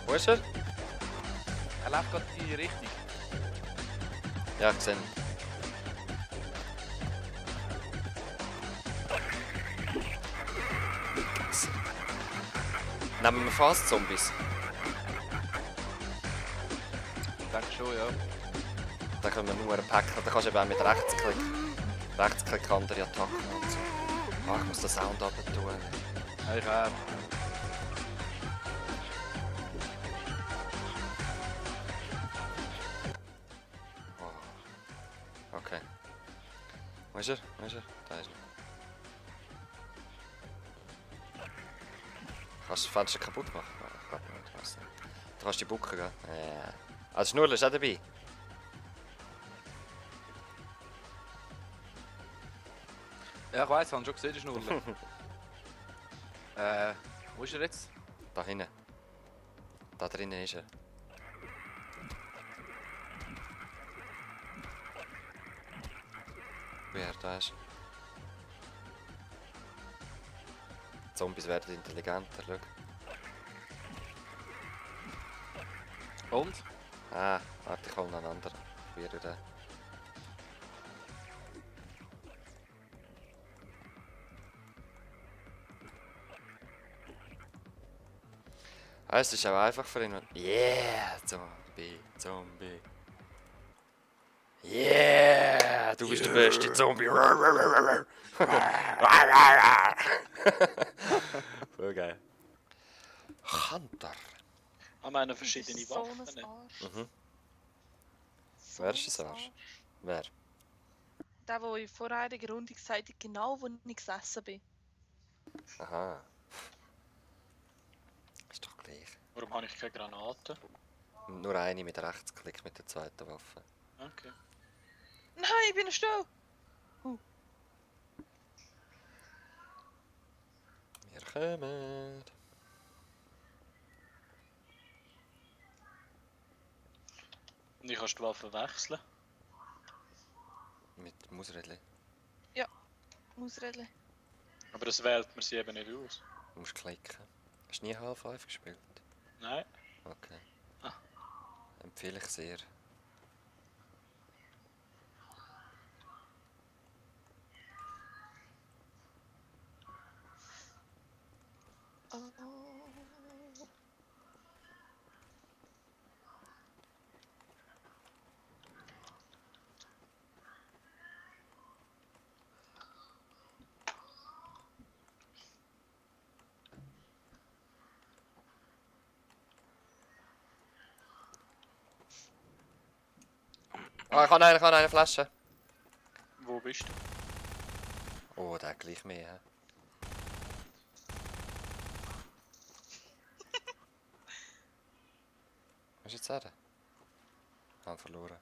Wo ist er? Er läuft gerade in die Richtung. Ja, ich sehe ihn. Nehmen wir fast Zombies. Ich denke schon, ja. Da können wir nur einen Packen. Da kannst du eben auch mit Rechtsklick andere Attacken und so. Ah, ich muss den Sound runter tun. Ja, ich auch. Oh. Okay. Wo ist er? Wo ist er? Da ist er. Kannst du das Fenster kaputt machen? Ich glaube nicht, ich weiss nicht. Du kannst die bucken, gell? Ja. Also Schnurl ist auch dabei. Ja, ich weiss, ich habe schon gesehen, die Schnurren. Wo ist er jetzt? Da hinten. Da drinnen ist er. Wie er da ist. Zombies werden intelligenter, schau. Und? Ah, warte, ich hole noch einen anderen. Probiere den. Ah, es ist auch einfach für ihn. Yeah! Zombie, Zombie. Yeah! Du bist der beste Zombie. Voll geil. Hunter. Haben wir verschiedene So Waffen? ein Arsch. Mhm. So Wer ist das Arsch? Wer? Der, der in vorheriger Runde gesagt hat, genau wo ich gesessen bin. Aha. Ist doch gleich. Warum habe ich keine Granaten? Nur eine mit Rechtsklick mit der zweiten Waffe. Okay. Nein, ich bin still! Wir kommen. Und ich kann die Waffe wechseln. Mit Mausrädchen. Ausreden. Aber das wählt man sie eben nicht aus. Du musst klicken. Hast du nie Half-Life gespielt? Nein. Okay. Ah. Empfehle ich sehr. Oh. Ah, ich habe eine Flasche. Wo bist du? Oh, der hat gleich mehr. He? Was ist jetzt er? Haben verloren.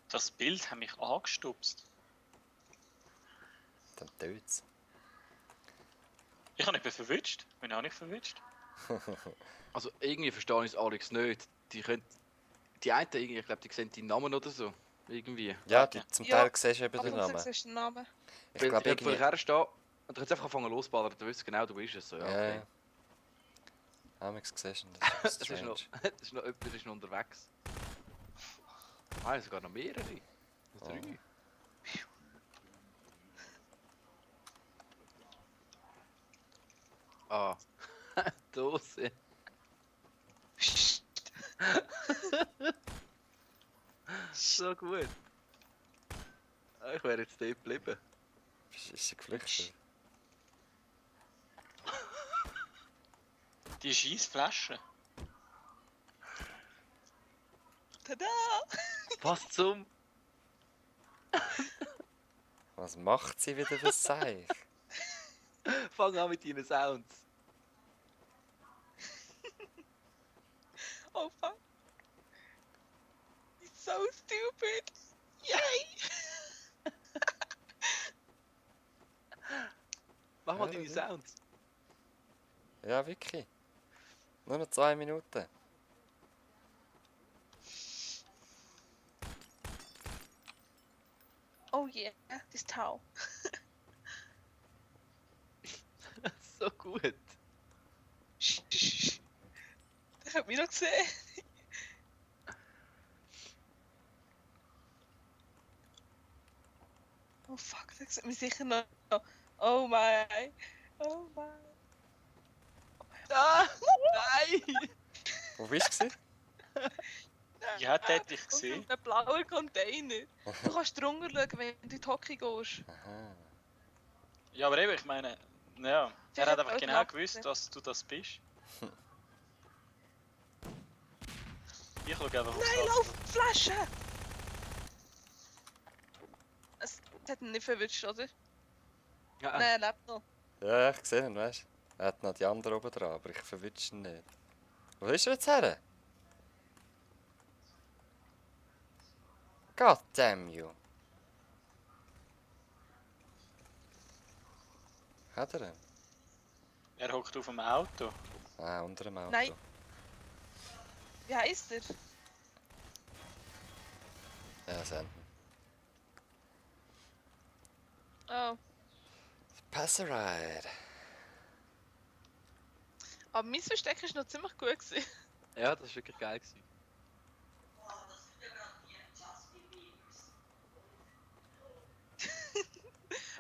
Das Bild hat mich angestupst. Dann töt's. Ich habe nicht verwünscht. Bin auch nicht verwünscht. Also irgendwie verstehe ich es Alex nicht. Die können. Die einen irgendwie, ich glaube, die sehen deinen Namen oder so. Irgendwie. Ja, zum Ja, Teil siehst du eben den Aber du Namen. siehst den Namen. Ich glaube Wenn irgendwie... ich herstehe und du kannst einfach anfangen losballern, du weißt genau, du bist es. So, ja, Ja, okay. ja. Amix gesehen, Das das ist ist strange. noch, das ist noch jemand ist noch unterwegs. Ah, sogar noch mehrere. Oh. 3. Ah. Dose. So gut. Ah, ich wäre jetzt dort geblieben. Ist sie geflüchtet? Die Scheissflasche. Tada! Was zum? Was macht sie wieder für Seich? Fang an mit deinen Sounds. Oh fuck. It's so stupid. Yay! Mach mal Ja, deine das- Sounds. Ja, wirklich. Nur noch 2 Minuten. Oh yeah, this towel. So gut. gesehen. Oh fuck, das sieht mich sicher noch. Oh mein. Oh mein. Ah, nein! Wo bist du? Ja, das hätte ich gesehen. Ein blauer Container. Du kannst drunter schauen, wenn du in die Hocke gehst. Aha. Ja, aber eben, ich meine, ja, er hat einfach auch genau Lappen. gewusst, dass du das bist. Ich schaue einfach aufs Nein, Lager. lauf! Flasche! Es hat ihn nicht verwünscht, oder? Ja, Nein, er lebt noch. Ja, ich sehe ihn, weißt du? Er hat noch die anderen oben dran, aber ich verwünsche ihn nicht. Wo ist er jetzt her? God damn you. Hat er ihn? Er hockt auf dem Auto. Ah, unter dem Auto. Nein. Wie heisst er? Ja, senden. Oh. Passeride. Aber mein Versteck war noch ziemlich gut gewesen. ja, das war wirklich geil. Gewesen.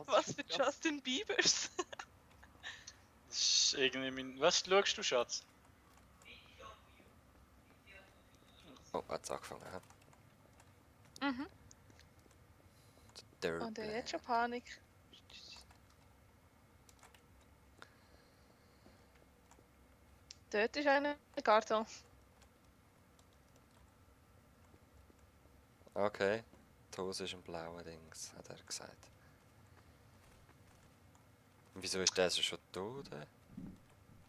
Was für Justin Biebers. Das ist irgendwie mein... Was schaust du, Schatz? Oh, hat's angefangen. Ja. Mhm. Dirt Und er hat Black. jetzt schon Panik. Dort ist einer Karton. Okay. Die Hose ist ein blauer Dings, hat er gesagt. Und wieso ist der so schon tot?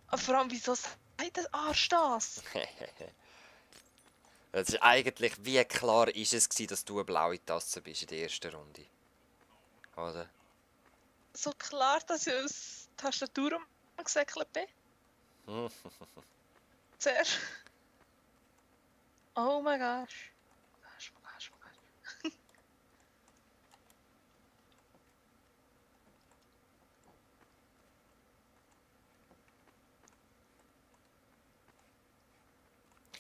Aber vor allem, wieso sagt der Arsch das? Es ist eigentlich, wie klar ist es gewesen, dass du eine blaue Tasse bist in der ersten Runde? Oder? So klar, dass ich aus der Tastatur umgesäckelt bin. Zuerst. Oh mein Gott. Gosh, oh gosh, oh gosh.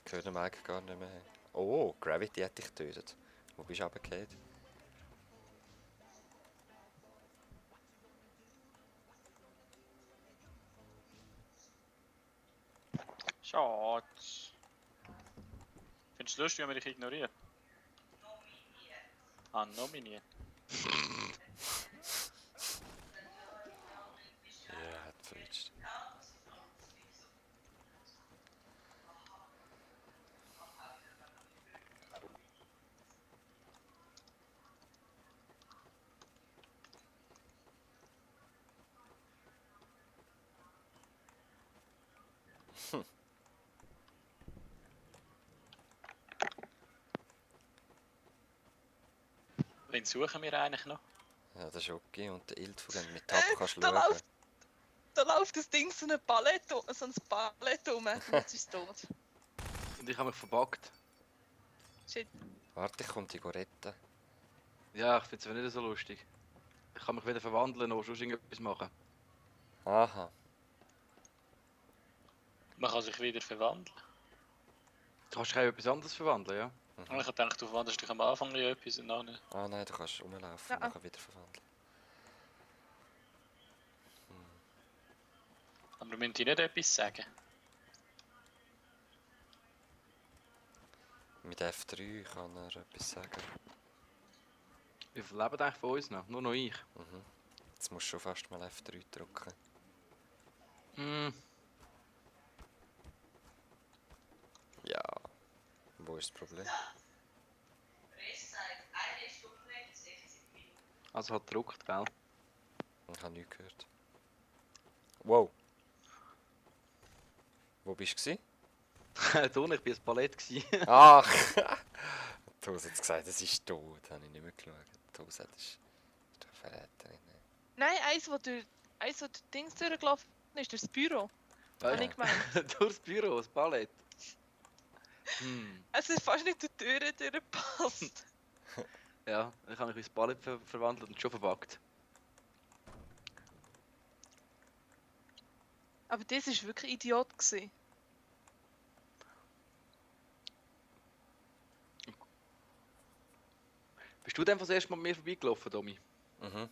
Ich höre den Mike gar nicht mehr. Oh, Gravity hat dich getötet. Wo bist du runtergefallen? Schatz. Findest du es lustig, wenn man dich ignoriert? Ah, nominiert. Ja, hat verwünscht. Wen suchen wir eigentlich noch? Ja, der Schoki und der Ilt von dem mit Tab kannst du Da schauen. läuft das Ding so ein Ballett, so ein Ballett um. Und jetzt ist es tot. Und ich habe mich verbuggt. Shit. Warte, ich komme dich retten. Ja, ich finde es aber nicht so lustig. Ich kann mich wieder verwandeln oder sonst irgendetwas machen. Aha. Man kann sich wieder verwandeln. Du kannst dich auch in etwas anderes verwandeln, ja? Ich habe gedacht, du verwandelst dich am Anfang in etwas und dann nicht. Ah nein, du kannst rumlaufen und Ja. nachher wieder verwandeln. Aber wir müssen dir nicht etwas sagen. Mit F3 kann er etwas sagen. Wie viele leben eigentlich von uns noch? Nur noch ich. Mhm. Jetzt musst du schon fast mal F3 drücken. Hm, Ja. Wo ist das Problem? also hat gedruckt, gell? Ich habe nichts gehört. Wow. Wo bist du? du nicht, ich war ein Ballett. Gewesen. Ach! Die Hose hat gesagt, es ist tot. Habe ich nicht mehr geschaut. Die Hose ist doch Verräterin. Nein, eins, wo durch Dings durchgelaufen ist, durch das Büro. Habe Weißt ich gemeint. du, durchs Büro, das Ballett. Hm. Es ist fast nicht durch die Türe durchgepasst. Ja, ich habe mich ins Ballett verwandelt und schon verbuggt. Aber das war wirklich Idiot gewesen. Bist du denn das erste Mal mit mir vorbeigelaufen, Domi? Mhm. In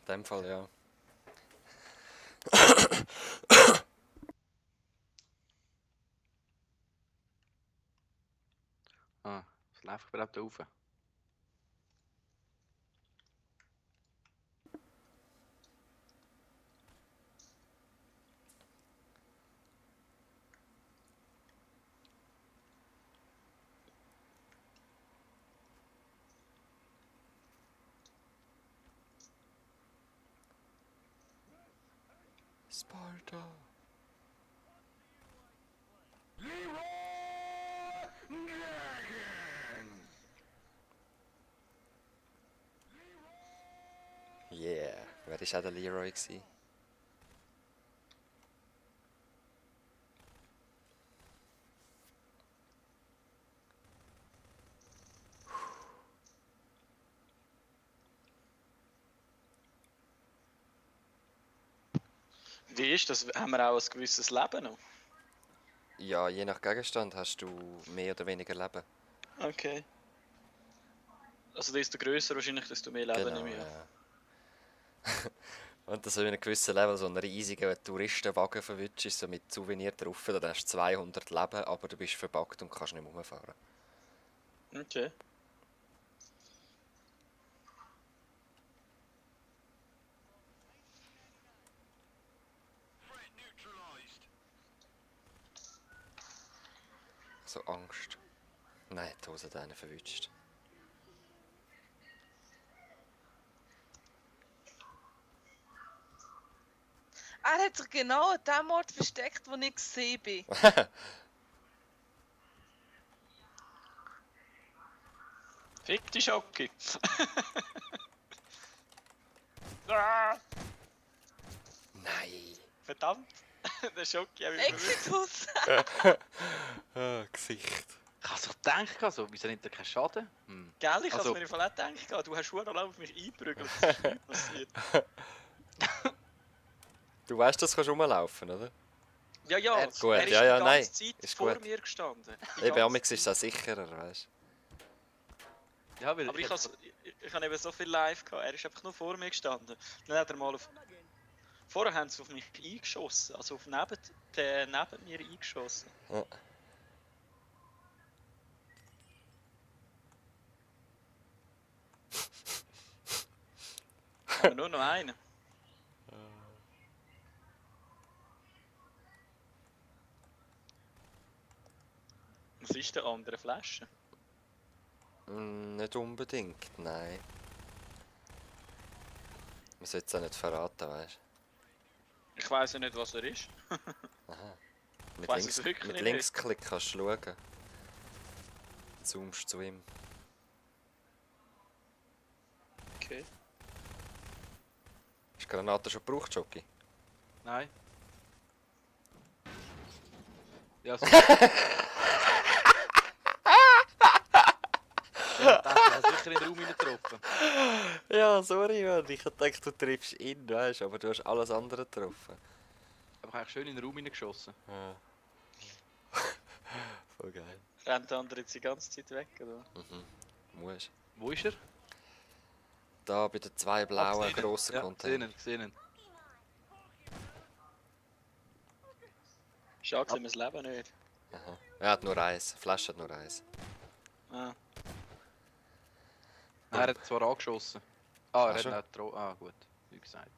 dem Fall, ja. Ah, was läuft überhaupt da rauf? Sparta. Yeah, wer war auch der Leroy gewesen? Wie ist das? Haben wir auch ein gewisses Leben noch? Ja, je nach Gegenstand hast du mehr oder weniger Leben. Okay. Also desto grösser wahrscheinlich, desto mehr Leben Genau, nehme ich an. ja. Und dass du in einem gewissen Level so einen riesigen Touristenwagen verwutschst, so mit Souvenir drauf, dann hast du 200 Leben, aber du bist verbuggt und kannst nicht mehr rumfahren. Okay. So Angst. Nein, die Hose hat einen verwutscht. Er hat sich genau an dem Ort versteckt, wo ich gesehen bin. Fick die Schocke! Ah, Nein! verdammt! Der Schocke habe ich verwirrt. Exitus! Ah, Gesicht. Ich habe so gedacht, so, wieso nimmt er keinen Schaden? Gell, ich Also- habe mir im Fall auch gedacht, du hast schon lange auf mich eingeprügelt, es ist nichts passiert. Du weißt, das kannst rumlaufen, oder? Ja, ja, Er- gut, er ist ja, ja, die nein, ganze Zeit ist vor gut. mir gestanden. Die Eben, ganze amix ist es Zeit. auch sicherer, weißt Ja, weil Aber ich habe eben so viel live gehabt, er ist einfach nur vor mir gestanden. Dann hat er mal auf... Vorher haben sie auf mich eingeschossen, also auf neben mir eingeschossen. du? Ja. Aber nur noch einen. Was ist der andere Flasche? Nicht unbedingt, nein. Man sollte es auch nicht verraten, weißt Ich weiß ja nicht, was er ist. du? Aha. Mit, weiss es wirklich mit nicht. Linksklick kannst du schauen. Zoomst zu ihm. Okay. Hast du die Granate schon gebraucht, Jockey? Nein. Ja, so. Ja, ich dachte, ich habe sicher in den Raum getroffen. Ja, sorry, Mann. Ich hab gedacht, du triffst ihn, weißt du, aber du hast alles andere getroffen. Aber ich habe schön in den Raum geschossen. Ja. Voll geil. Rennt der andere jetzt die ganze Zeit weg, oder? Muss. Wo ist er? Da bei den zwei blauen grossen Ja, Containern. gesehen, gesehen. Schade, sehen wir das Leben nicht. Aha. Er hat nur eins. Flasche hat nur eins. Ah. Er hat zwar angeschossen. Ah, er schon? hat nicht Ah, gut. Wie gesagt.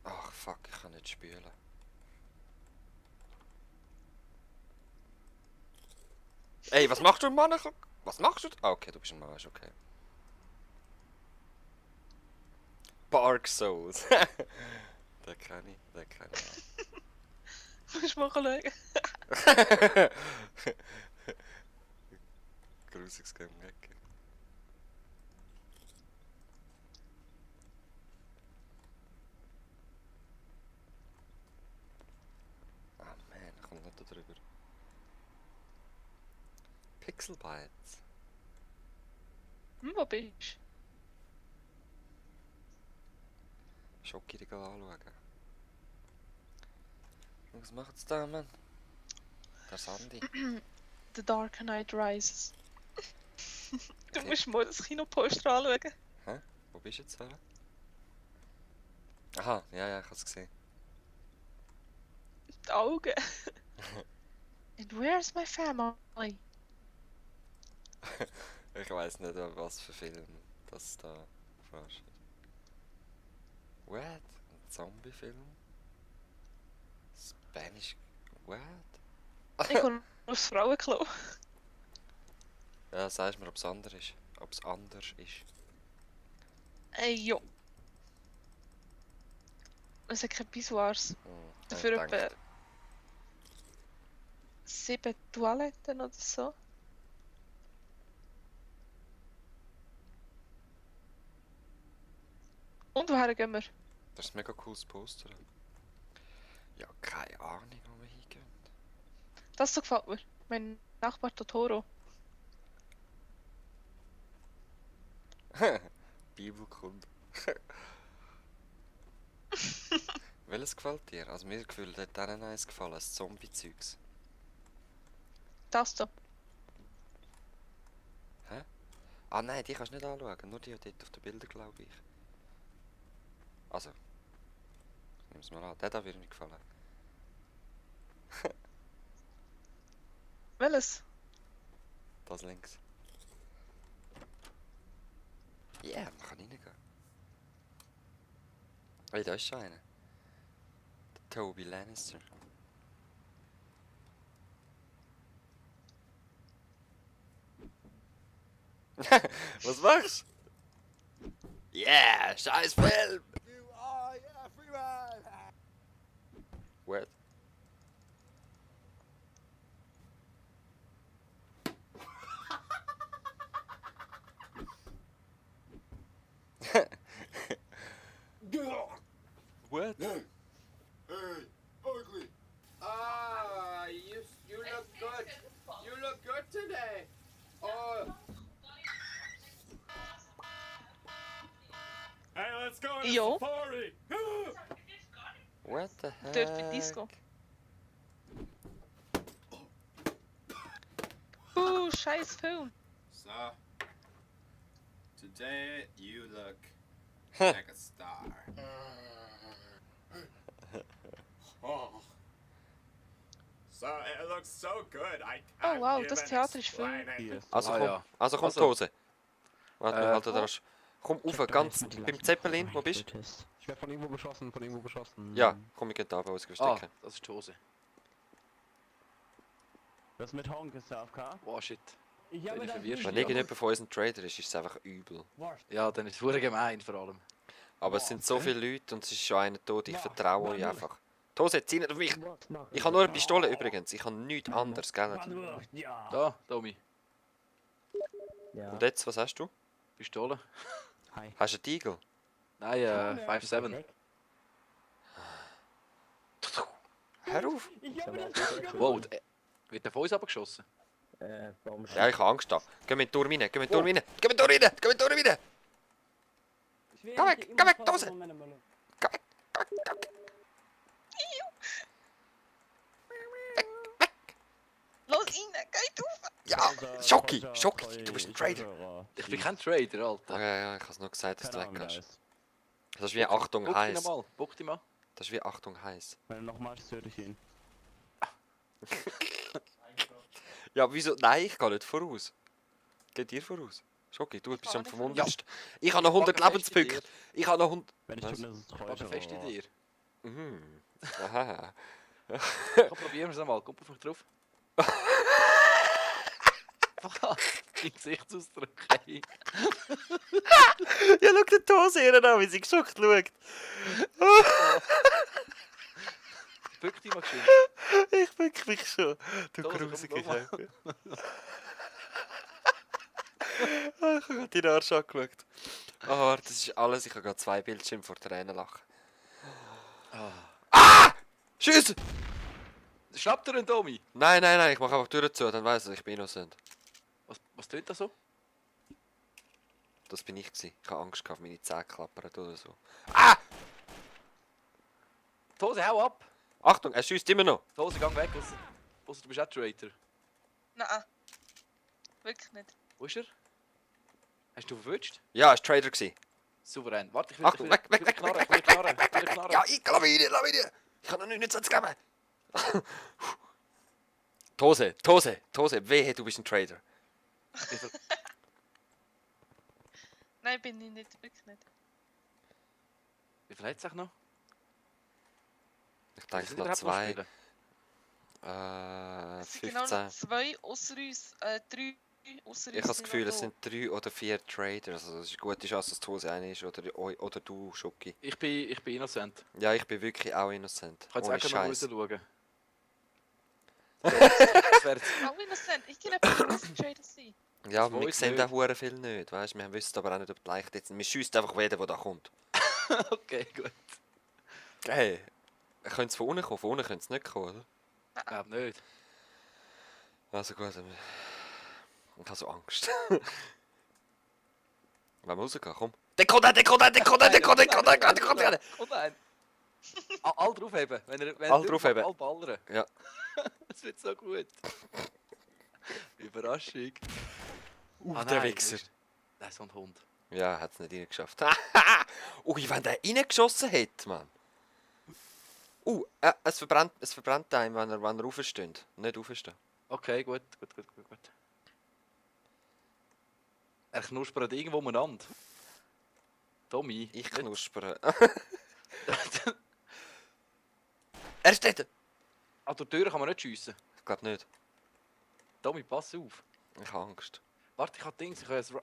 Ach fuck, ich kann nicht spülen. Ey, was machst du, Mann? Was machst du? Ah, okay, du bist ein Mann, ist okay. Bark Souls. Den kenn ich, den kenn ich auch. Musst du mal schauen. Grusiges Game weg. Ah man, ich komme nicht da drüber. Pixel Bites. Wo bist du? Schocki, die anschauen. Was macht's da, Mann? Der Sandy. The Dark Knight Rises. Du Okay. musst mal das Kinoposter anschauen. Wo bist du jetzt, Sarah? Aha, ja, ich hab's gesehen. Die Augen. And where's my family? Ich weiß nicht, was für Film das da vorsteht. What? Ein Zombie-Film? Spanish. What? Ich komme aufs Frauenklo. Ja, sagst mir, ob's anders ist. Ob's anders ist. Jo. Es hat keine Pissoirs. Hm, Dafür ich etwa denke, 7 Toiletten oder so. Und woher gehen wir? das ist ein mega cooles Poster. Ja, keine Ahnung, wo wir hingehen. Das so gefällt mir. Mein Nachbar Totoro. Bibelkunde. Welches gefällt dir? Also mir gefühlt hat denen eins gefallen, das Zombie-Zeugs. Das da. Ah nein, die kannst du nicht anschauen, nur die dort auf den Bildern, glaube ich. Also, ich nehme es mal an, der da würde mir gefallen. Welches? Das links. Ja, yeah, man kann reingehen. Hey, da ist schon einer. Der Toby Lannister. Was machst du? Yeah, scheiß Film! What? What? Hey, ugly. Ah, you look good. You look good today. Oh, Hey, let's go to Jo. safari! What the heck? Dürft ihr Disco? Scheiß Film. so today you look like a star. Oh. So, it looks so good. I Oh, can't wow, even das Theater ist explain voll. it. Also Ah, komm, ja. also komm Also. die Hose. Warte, Äh, halt da. Komm rauf, ganz beim Zeppelin, wo bist du? Ich werde von irgendwo beschossen, Ja, komm, ich geh da raus, Ah, stecken. das ist die Hose. Was mit Honk ist der AFK? Oh shit. Ich habe das verwirrt. Wenn irgendjemand von uns ein Trader ist, ist es einfach übel. Ja, dann ist es verdammt gemein vor allem. Aber es sind so viele Leute und es ist schon einer tot, ich vertraue euch einfach. Die Hose, zieh nicht auf mich! Ich habe nur eine Pistole übrigens, ich habe nichts anderes, gell? Ja. Da, Tommy. Und jetzt, was hast du? Pistole. Hast du einen Deagle? Nein, 5-7. Hör auf! Wow, wird der von uns abgeschossen? Ja, ich habe Angst da. Geh mit den Turm rein, geh mit den Turm rein, geh mit den Turm rein, geh mit den Turm rein! Geh weg, Dose! Geh weg, geh weg, geh weg! Los rein, geht auf! Ja, Schocki, du bist ein Trader. Ich bin kein Trader, Alter. Ja, ich habe es nur gesagt, dass du weg hast. Nice. Das ist wie Achtung Buck dich heiß. mal, buck dich mal. Das ist wie Achtung heiß. Wenn du nochmal töte ich ihn. Ja, wieso? Nein, ich gehe nicht voraus. Geht dir voraus? Schocki, du bist kann am nicht verwundertsten. Ich habe noch 100 Pack fest in Lebenspunkte. Ich habe noch 100... Wenn ich Was? tue, dann ist es Pack täusche. fest in dir. Mhm. Aha. Komm, probieren wir es einmal. Komm auf mich drauf. Dein Gesichtsausdruck, ey. Ja, schau den Hose an, wie sie geschockt schaut. Bück dich mal geschwind. Ich bück mich schon. Du Hose, komm, grusige schau mal. Scheiße. Ich habe gerade deinen Arsch angeschaut. Oh, das ist alles. Ich habe gerade 2 Bildschirme vor Tränen lachen. Ah! Schiessen! Schnappt er einen Tommy? Nein, ich mache einfach die Tür zu, dann weiss er, ich bin innocent. Was tut das so? Das bin ich gsi. Ich habe Angst gehabt, meine Zähne klappern oder so. Ah! Die Hose, hau ab! Achtung, er schießt immer noch. Die Hose, gang weg, ausser du bist auch Traitor. Nein. Wirklich nicht. Wo ist er? Hast du verwünscht? Ja, er war Trader gewesen. Souverän. Warte, ich Achtung, weg, weg, weg, knarren, weg, ich will knarren, ich will knarren. Ja, ich lass mich rein. Ich kann noch 29 geben. Tose, wehe, du bist ein Trader. Nein, bin ich nicht. Wirklich nicht. Wie viel hat es noch? Ich denke Sind noch überhaupt 2. spielen? Es sind genau 15. noch 2 außer uns. 3 außer uns. Ich habe das sind Gefühl, noch es da. sind 3 oder 4 Trader. Also es ist eine gute Chance, dass die Hose eine ist oder du, Schoki. Ich bin innocent. Ja, ich bin wirklich auch innocent. Ich kann Ohne jetzt auch mal Scheiß. rausschauen. Das wäre Oh, innocent. Ich kann einfach ein Trader sein. Ja, Das wir weiß sehen nicht. auch hure viel nicht, weißt du? Wir wissen aber auch nicht, ob die Leichen jetzt sind. Wir schiessen einfach jeden, der da kommt. okay, gut. Hey, könnte es von unten kommen? Von unten könnte es nicht kommen, oder? Ich glaube nicht. Also gut, ich habe so Angst. Wenn wir rausgehen, komm. Der kommt einer! Kommt ein! All draufheben. Wenn All draufheben. All ballern. Ja. Das wird so gut. Überraschung. Der nein, Wichser. Das ist so ein Hund. Ja, hat es nicht reingeschafft. Ui, wenn der reingeschossen hätte, Mann. Es verbrennt einem, wenn er aufsteht. Nicht aufstehen. Okay, gut. Er knuspert irgendwo umeinander. Tommy. Ich nicht- knuspere. Er steht! Ah, durch die Tür kann man nicht schiessen. Ich glaube nicht. Tommy, pass auf. Ich habe Angst. Warte, ich habe Dings, ich habe ein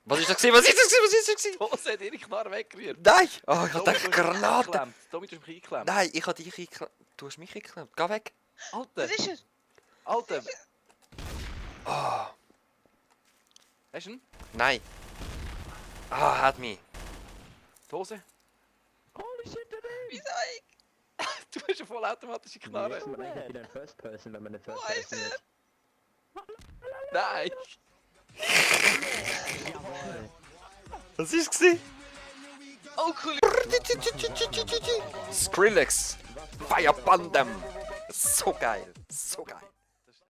Was ist das gewesen? Was ist das gewesen? Was ist das gewesen? Hose hat ihre Knarre weggerührt. Nein! Oh, ich Tommy, habe du hast mich Granaten! eingeklemmt. Tommy, du hast mich eingeklemmt. Nein, ich habe dich eingeklemmt. Du hast mich eingeklemmt. Geh weg! Alter, Was ist er? Alter. Oh, Hast du ihn? nein! Ah, hat mich. Die Hose? Holy shit, der Wieso ich? Du hast eine vollautomatische Knarre. Knarre. Man denkt wieder in First Person, wenn man in First Wo ist Person ist. Nein! Was ist es gewesen? Oh, cool. Skrillex! Fire Bundem! So geil! So geil!